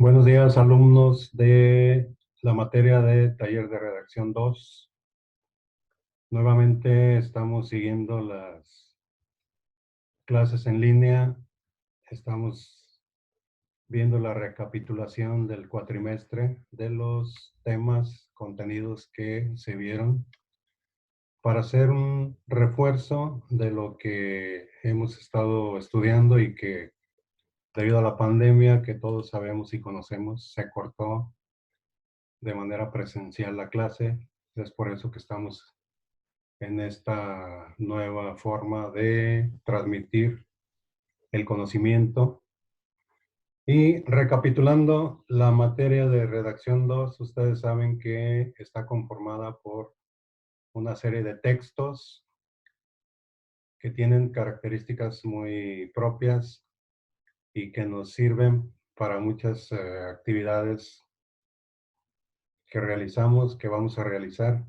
Buenos días, alumnos de la materia de Taller de Redacción 2. Nuevamente estamos siguiendo las clases en línea. Estamos viendo la recapitulación del cuatrimestre de los temas, contenidos que se vieron para hacer un refuerzo de lo que hemos estado estudiando y que debido a la pandemia que todos sabemos y conocemos, se cortó de manera presencial la clase. Es por eso que estamos en esta nueva forma de transmitir el conocimiento. Y recapitulando, la materia de redacción 2, ustedes saben que está conformada por una serie de textos que tienen características muy propias y que nos sirven para muchas actividades que realizamos, que vamos a realizar.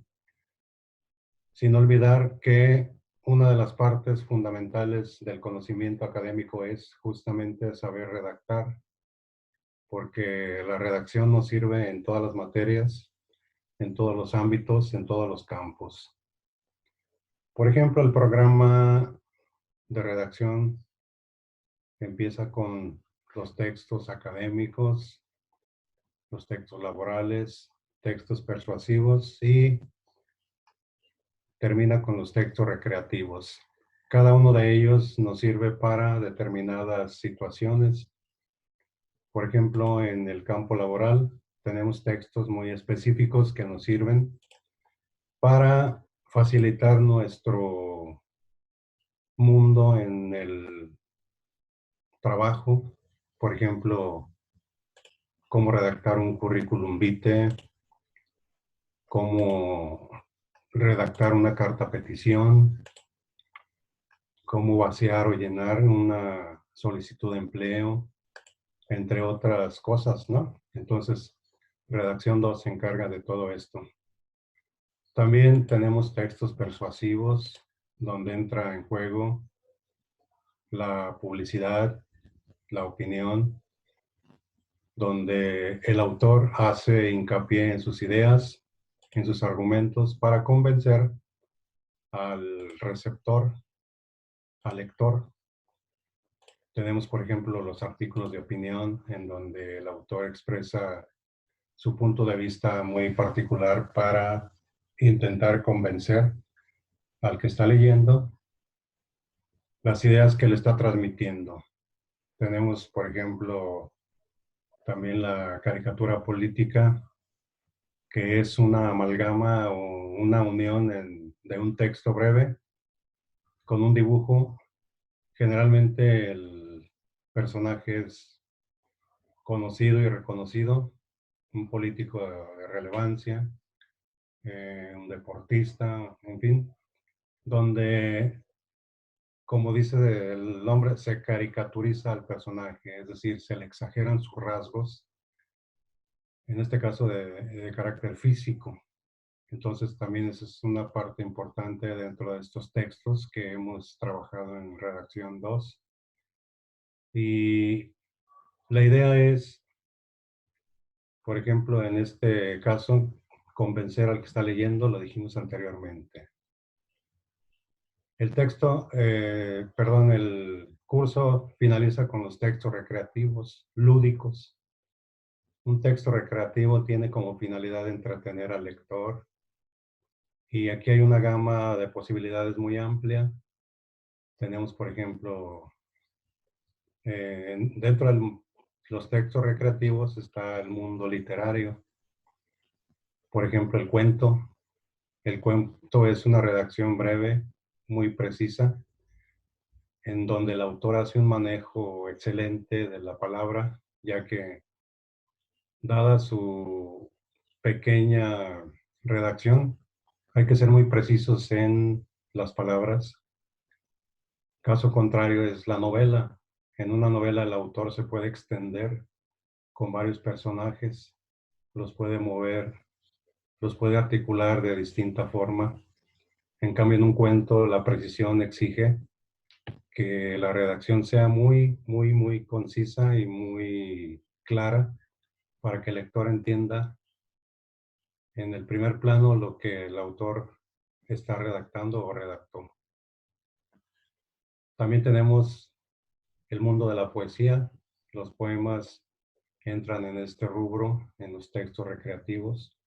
Sin olvidar que una de las partes fundamentales del conocimiento académico es justamente saber redactar, porque la redacción nos sirve en todas las materias, en todos los ámbitos, en todos los campos. Por ejemplo, el programa de redacción empieza con los textos académicos, los textos laborales, textos persuasivos y termina con los textos recreativos. Cada uno de ellos nos sirve para determinadas situaciones. Por ejemplo, en el campo laboral tenemos textos muy específicos que nos sirven para facilitar nuestro mundo en el trabajo. Por ejemplo, cómo redactar un currículum vitae, cómo redactar una carta petición, cómo vaciar o llenar una solicitud de empleo, entre otras cosas, ¿no? Entonces, Redacción 2 se encarga de todo esto. También tenemos textos persuasivos, donde entra en juego la publicidad, la opinión, donde el autor hace hincapié en sus ideas, en sus argumentos, para convencer al receptor, al lector. Tenemos, por ejemplo, los artículos de opinión, en donde el autor expresa su punto de vista muy particular para intentar convencer al que está leyendo las ideas que le está transmitiendo. Tenemos, por ejemplo, también la caricatura política, que es una amalgama o una unión de un texto breve con un dibujo. Generalmente el personaje es conocido y reconocido, un político de relevancia, un deportista, en fin, donde, como dice el nombre, se caricaturiza al personaje, es decir, se le exageran sus rasgos, en este caso de carácter físico. Entonces también esa es una parte importante dentro de estos textos que hemos trabajado en Redacción 2. Y la idea es, por ejemplo, en este caso, convencer al que está leyendo, lo dijimos anteriormente. El curso finaliza con los textos recreativos, lúdicos. Un texto recreativo tiene como finalidad entretener al lector. Y aquí hay una gama de posibilidades muy amplia. Tenemos, por ejemplo, dentro de los textos recreativos está el mundo literario. Por ejemplo, el cuento. El cuento es una redacción breve, muy precisa, en donde el autor hace un manejo excelente de la palabra, ya que, dada su pequeña redacción, hay que ser muy precisos en las palabras. Caso contrario es la novela. En una novela el autor se puede extender con varios personajes, los puede mover, los puede articular de distinta forma. En cambio, en un cuento la precisión exige que la redacción sea muy concisa y muy clara para que el lector entienda en el primer plano lo que el autor está redactando o redactó. También tenemos el mundo de la poesía. Los poemas entran en este rubro, en los textos recreativos.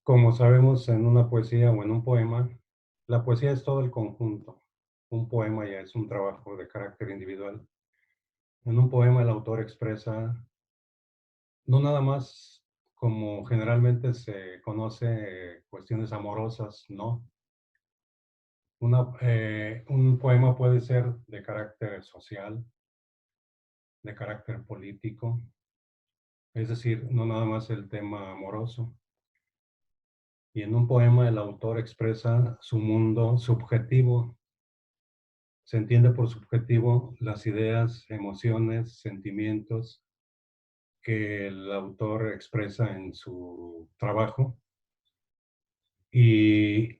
Como sabemos, en una poesía o en un poema, la poesía es todo el conjunto. Un poema ya es un trabajo de carácter individual. En un poema el autor expresa no nada más como generalmente se conoce cuestiones amorosas, no. Un poema puede ser de carácter social, de carácter político, es decir, no nada más el tema amoroso. Y en un poema el autor expresa su mundo subjetivo. Se entiende por subjetivo las ideas, emociones, sentimientos que el autor expresa en su trabajo. Y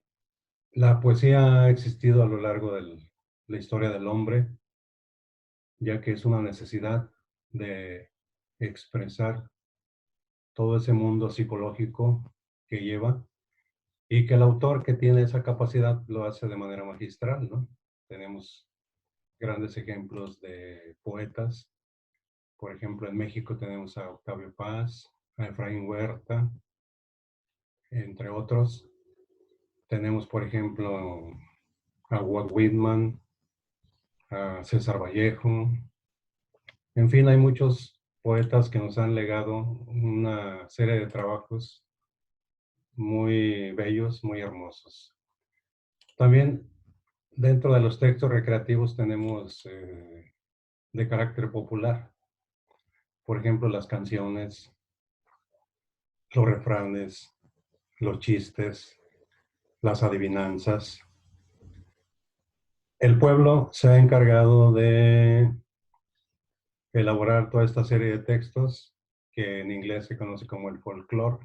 la poesía ha existido a lo largo de la historia del hombre, ya que es una necesidad de expresar todo ese mundo psicológico que lleva y que el autor que tiene esa capacidad lo hace de manera magistral, ¿no? Tenemos grandes ejemplos de poetas. Por ejemplo, en México tenemos a Octavio Paz, a Efraín Huerta, entre otros. Tenemos, por ejemplo, a Walt Whitman, a César Vallejo. En fin, hay muchos poetas que nos han legado una serie de trabajos muy bellos, muy hermosos. También dentro de los textos recreativos tenemos de carácter popular. Por ejemplo, las canciones, los refranes, los chistes, las adivinanzas. El pueblo se ha encargado de elaborar toda esta serie de textos que en inglés se conoce como el folclore,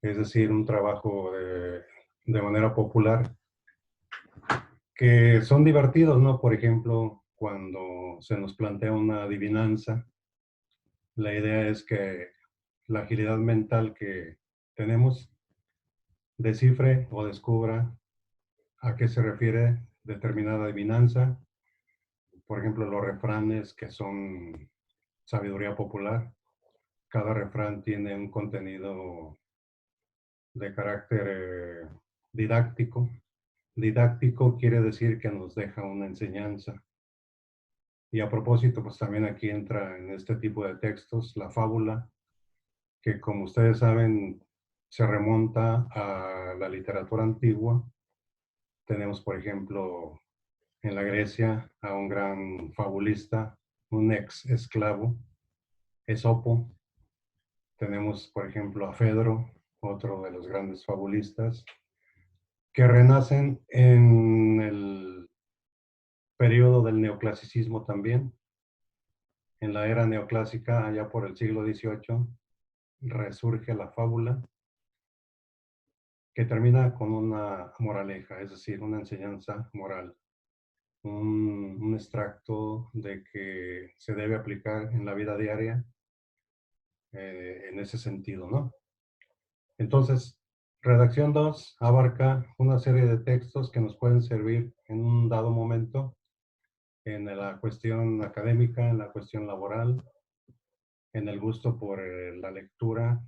es decir, un trabajo de manera popular que son divertidos, ¿no? Por ejemplo, cuando se nos plantea una adivinanza, la idea es que la agilidad mental que tenemos descifre o descubra a qué se refiere determinada adivinanza. Por ejemplo, los refranes que son sabiduría popular. Cada refrán tiene un contenido de carácter didáctico. Didáctico quiere decir que nos deja una enseñanza. Y a propósito, pues también aquí entra en este tipo de textos la fábula, que como ustedes saben, se remonta a la literatura antigua. Tenemos, por ejemplo, en la Grecia a un gran fabulista, un ex esclavo, Esopo. Tenemos, por ejemplo, a Fedro, otro de los grandes fabulistas, que renacen en el periodo del neoclasicismo también. En la era neoclásica, allá por el siglo XVIII, resurge la fábula, que termina con una moraleja, es decir, una enseñanza moral, un extracto de que se debe aplicar en la vida diaria en ese sentido, ¿no? Entonces, redacción 2 abarca una serie de textos que nos pueden servir en un dado momento en la cuestión académica, en la cuestión laboral, en el gusto por la lectura.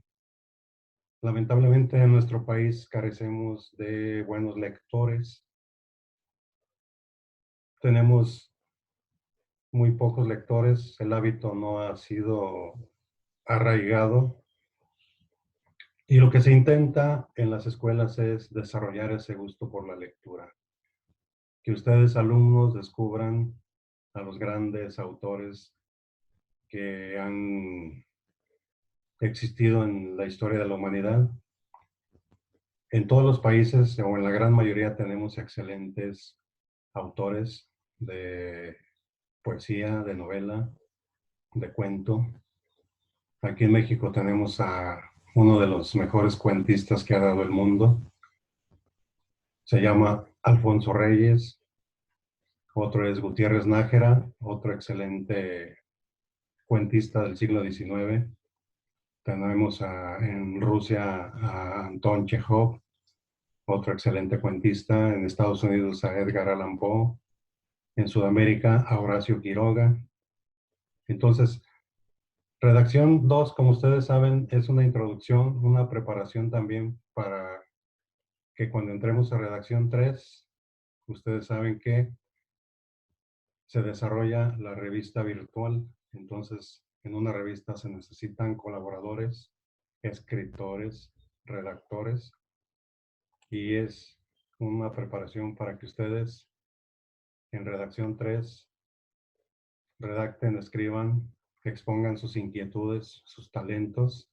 Lamentablemente en nuestro país carecemos de buenos lectores. Tenemos muy pocos lectores, el hábito no ha sido arraigado. Y lo que se intenta en las escuelas es desarrollar ese gusto por la lectura. Que ustedes, alumnos, descubran a los grandes autores que han existido en la historia de la humanidad. En todos los países, o en la gran mayoría, tenemos excelentes autores de poesía, de novela, de cuento. Aquí en México tenemos a uno de los mejores cuentistas que ha dado el mundo. Se llama Alfonso Reyes. Otro es Gutiérrez Nájera, otro excelente cuentista del siglo XIX. Tenemos en Rusia a Anton Chekhov, otro excelente cuentista. En Estados Unidos a Edgar Allan Poe. En Sudamérica a Horacio Quiroga. Entonces, redacción 2, como ustedes saben, es una introducción, una preparación también para que cuando entremos a redacción 3, ustedes saben que se desarrolla la revista virtual. Entonces, en una revista se necesitan colaboradores, escritores, redactores, y es una preparación para que ustedes en redacción 3 redacten, escriban, expongan sus inquietudes, sus talentos.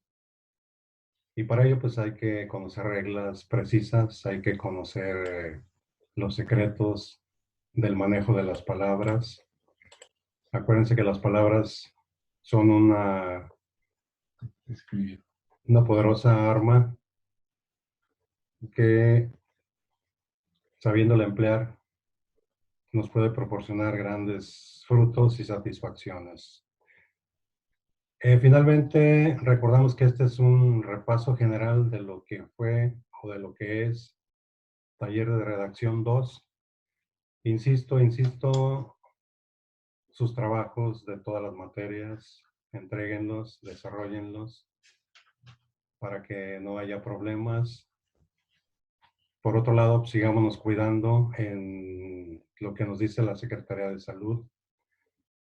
Y para ello pues hay que conocer reglas precisas, hay que conocer los secretos del manejo de las palabras. Acuérdense que las palabras son una poderosa arma que, sabiéndola emplear, nos puede proporcionar grandes frutos y satisfacciones. Finalmente, recordamos que este es un repaso general de lo que fue o de lo que es Taller de Redacción 2. Insisto, sus trabajos de todas las materias, entréguenlos, desarróllenlos para que no haya problemas. Por otro lado, pues, sigámonos cuidando en lo que nos dice la Secretaría de Salud.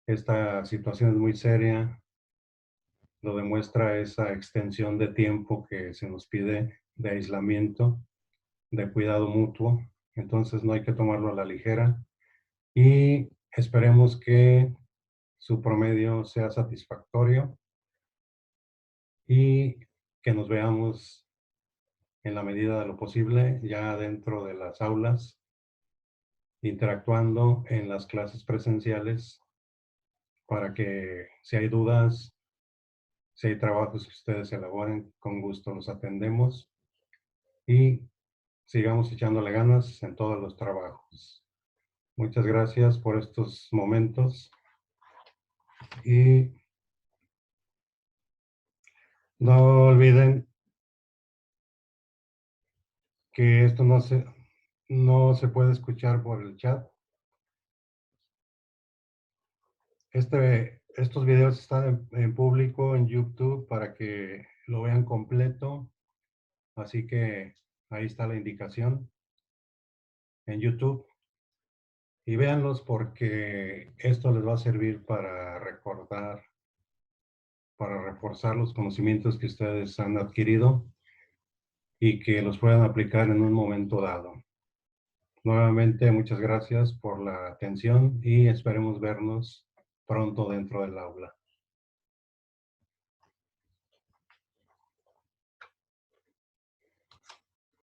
Esta situación es muy seria, lo demuestra esa extensión de tiempo que se nos pide de aislamiento, de cuidado mutuo. Entonces no hay que tomarlo a la ligera y esperemos que su promedio sea satisfactorio y que nos veamos en la medida de lo posible ya dentro de las aulas, interactuando en las clases presenciales para que si hay dudas, si hay trabajos que ustedes elaboren, con gusto los atendemos y sigamos echándole ganas en todos los trabajos. Muchas gracias por estos momentos y no olviden que esto no se puede escuchar por el chat. Estos videos están en público en YouTube para que lo vean completo, así que ahí está la indicación en YouTube. Y véanlos porque esto les va a servir para recordar, para reforzar los conocimientos que ustedes han adquirido y que los puedan aplicar en un momento dado. Nuevamente, muchas gracias por la atención y esperemos vernos pronto dentro del aula.